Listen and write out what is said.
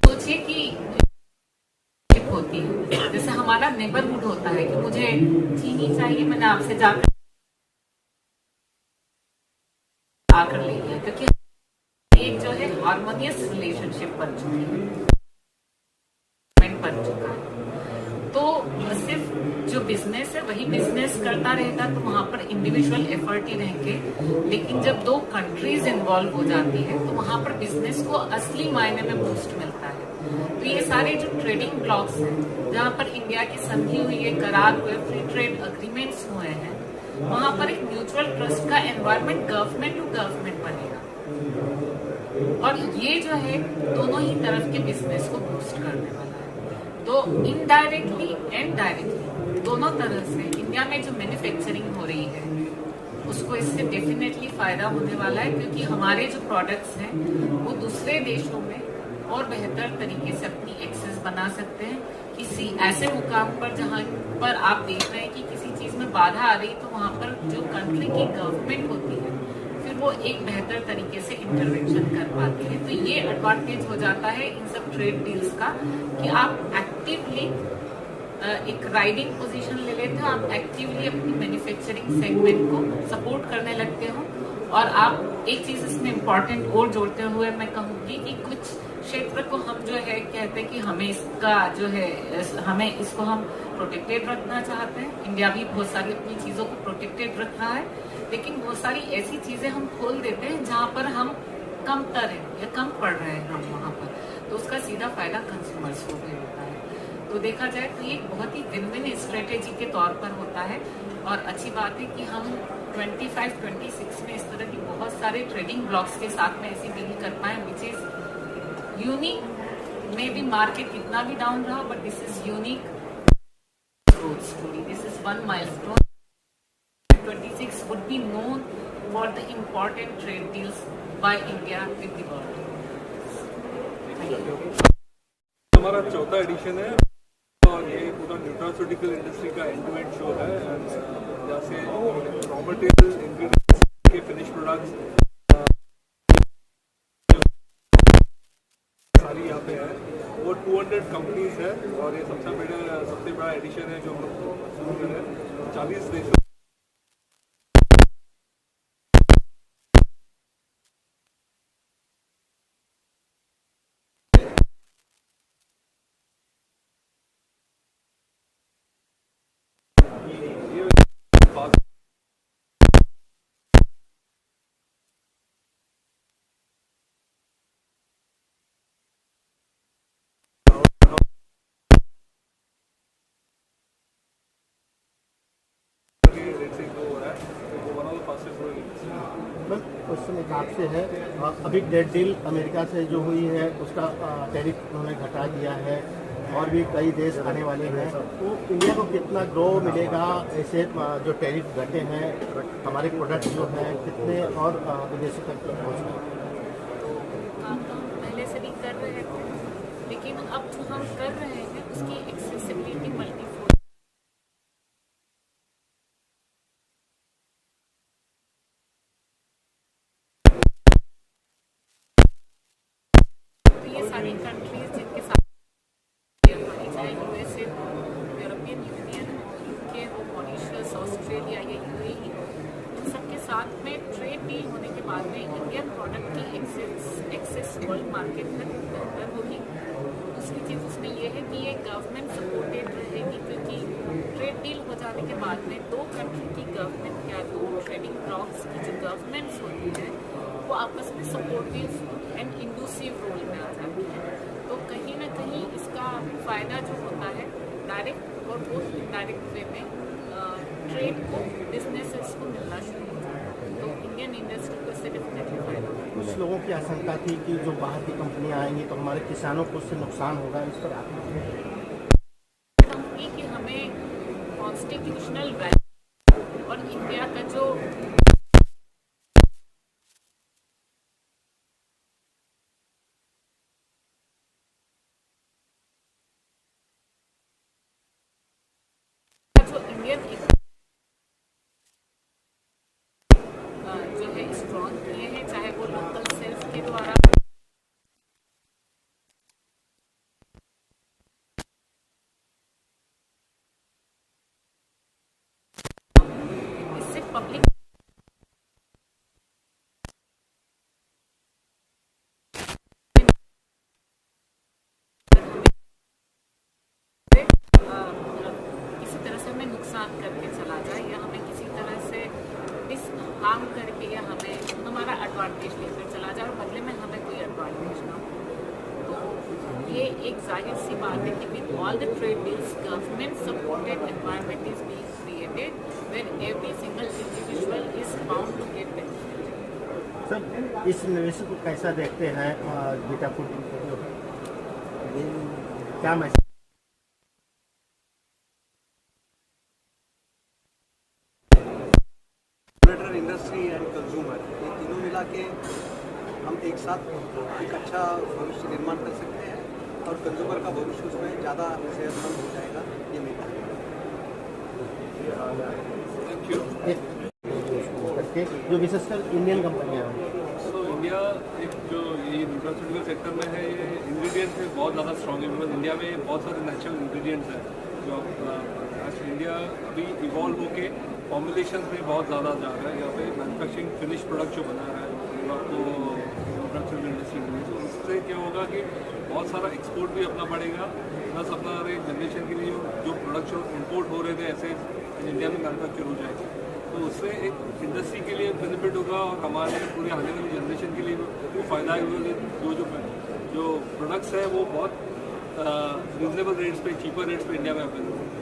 सोचिए कि होती है, जैसे हमारा नेबरहुड होता है कि मुझे चीनी चाहिए, मैंने आपसे जाकर आकर ले लिया, क्योंकि एक जो है हार्मोनियस रिलेशनशिप बन चुकी है, बन चुका है। तो सिर्फ जो बिजनेस है वही बिजनेस करता रहेगा, तो वहां पर इंडिविजुअल एफर्ट ही रहेंगे। लेकिन जब दो कंट्रीज इन्वॉल्व हो जाती है तो वहां पर बिजनेस को असली मायने में बूस्ट मिलता है। तो ये सारे जो ट्रेडिंग ब्लॉक्स हैं, जहां पर इंडिया की संधि हुई है, करार हुए, फ्री ट्रेड अग्रीमेंट्स हुए हैं, वहां पर एक म्यूचुअल ट्रस्ट का एनवायरमेंट गवर्नमेंट टू गवर्नमेंट बनेगा, और ये जो है दोनों ही तरफ के बिजनेस को बूस्ट करने वाला है। तो इनडायरेक्टली एंड डायरेक्टली दोनों तरह से इंडिया में जो मैन्युफैक्चरिंग हो रही है उसको इससे डेफिनेटली फायदा होने वाला है, क्योंकि हमारे जो प्रोडक्ट्स हैं वो दूसरे देशों में और बेहतर तरीके से अपनी एक्सेस बना सकते हैं। किसी ऐसे मुकाम पर जहां पर आप देख रहे हैं कि किसी चीज में बाधा आ रही, तो वहां पर जो कंट्री की गवर्नमेंट होती है फिर वो एक बेहतर तरीके से इंटरवेंशन कर पाती है। तो ये एडवांटेज हो जाता है इन सब ट्रेड डील्स का कि आप एक्टिवली एक राइडिंग पोजीशन ले लेते हो, आप एक्टिवली अपनी मैन्युफैक्चरिंग सेगमेंट को सपोर्ट करने लगते हो। और आप एक चीज इसमें इम्पोर्टेंट और जोड़ते हुए मैं कहूंगी कि कुछ क्षेत्र को हम जो है कहते हैं कि हमें इसका जो है हमें इसको हम प्रोटेक्टेड रखना चाहते हैं। इंडिया भी बहुत सारी अपनी चीजों को प्रोटेक्टेड रख रहा है, लेकिन बहुत सारी ऐसी चीजें हम खोल देते हैं जहां पर हम कमतर हैं या कम पड़ रहे हैं हम वहां पर, तो उसका सीधा फायदा कंज्यूमर्स को भी होता है। तो देखा जाए तो ये एक बहुत ही विन विन स्ट्रेटेजी के तौर पर होता है। और अच्छी बात है कि हम 25-26 में इस तरह की बहुत सारे ट्रेडिंग ब्लॉक्स के साथ में ऐसी डील कर पाए, which is unique. May be market कितना भी डाउन रहा, but this is unique growth story. This is one milestone. 26 would be known for the important trade deals by India with the world. हमारा चौथा addition है और ये पूरा nutraceutical industry का एंड टू एंड शो है। जैसे रॉ मटेरियल, इंग्रेडिएंट्स के फिनिश प्रोडक्ट्स सारी यहाँ पे है। वो 200 कंपनीज है और ये सबसे बड़ा एडिशन है जो हम लोग शुरू कर रहे हैं 40 देशों। क्वेश्चन एक आपसे है, अभी ट्रेड डील अमेरिका से जो हुई है उसका टैरिफ उन्होंने घटा दिया है और भी कई देश आने वाले हैं, तो इंडिया को कितना ग्रो मिलेगा ऐसे जो टैरिफ घटे हैं, हमारे प्रोडक्ट जो हैं कितने और विदेशों तक पहुँचेंगे? काम तो हम पहले से भी कर रहे थे, लेकिन अब जो हम कर रहे हैं उसकी एक्सेसिबिलिटी मल्टीफोल्ड सारी कंट्रीज जिनके साथ चाहे यूएसए हो, यूरोपियन यूनियन हो, यूके हो, मॉरिशस, ऑस्ट्रेलिया या यूएई, इन सबके साथ में ट्रेड डील होने के बाद में इंडियन प्रोडक्ट की एक्सेस वर्ल्ड मार्केट में बेहतर होगी। दूसरी चीज़ उसमें यह है कि ये गवर्नमेंट सपोर्टेड रहेगी, क्योंकि ट्रेड डील हो जाने के बाद में दो कंट्री की गवर्नमेंट या दो ट्रेडिंग ब्लॉक्स की जो गवर्नमेंट्स होती है वो आपस में सपोर्टिव एंड इंक्लूसिव रोल में आ जाती है। तो कहीं ना कहीं इसका फायदा जो होता है डायरेक्ट और बहुत इनडायरेक्ट वे में ट्रेड को, बिजनेसेस को मिलना शुरू हो जाता है। तो इंडियन इंडस्ट्री को इससे डेफिनेटली फायदा होगा। कुछ लोगों की आशंका थी कि जो बाहर की कंपनियां आएंगी तो हमारे किसानों को उससे नुकसान होगा, इस पर आप कहूँगी कि हमें कॉन्स्टिट्यूशनल वैल्यू और इंडिया का जो इंडियन जो है स्ट्रॉन्ग किए हैं, चाहे वो लोकल सेल्स के द्वारा पब्लिक किसी तरह से हमें नुकसान करके चला जाए या हमें किसी तरह से हार्म करके या हमें हमारा एडवांटेज लेकर चला जाए और बदले में हमें कोई एडवांटेज ना हो। तो ये एक जाहिर सी बात है कि with all the trade deals government supported environment is being created where every single individual is bound to get benefit. Sir, इस निवेश को कैसा देखते हैं गीता फूड क्या मैसेज? इंडस्ट्री एंड कंज्यूमर, ये तीनों मिला के हम एक साथ एक अच्छा भविष्य निर्माण कर सकते हैं और कंज्यूमर का भविष्य उसमें ज़्यादा सेहतमंद हो जाएगा, ये मेरा थैंक यू। जो विशेषकर इंडियन कंपनियाँ हैं, तो इंडिया एक जो ये न्यूट्रास्यूटिकल सेक्टर में है, ये इंग्रेडिएंट्स में बहुत ज़्यादा स्ट्रॉन्ग है। बिकॉज इंडिया में बहुत सारे नेचुरल इंग्रेडिएंट्स हैं जो आज इंडिया अभी इवॉल्व होके फॉर्मुलेशन में बहुत ज़्यादा जा रहा है। यहाँ पे मैन्युफैक्चरिंग फिनिश प्रोडक्ट जो बना रहा है वो आपको न्यूट्रास्यूटिकल इंडस्ट्री के लिए, तो इससे क्या होगा कि बहुत सारा एक्सपोर्ट भी अपना बढ़ेगा, प्लस अपना जनरेशन के लिए जो प्रोडक्ट जो इम्पोर्ट हो रहे थे ऐसे इंडिया में मैन्युफैक्चर हो जाएगा। तो उससे एक इंडस्ट्री के लिए बेनिफिट होगा और हमारे पूरी आने वाली जनरेशन के लिए भी फ़ायदा होगा। जो प्रोडक्ट्स है वो बहुत रीजनेबल रेट्स पे, चीपर रेट्स पे इंडिया में अवेलेबल है।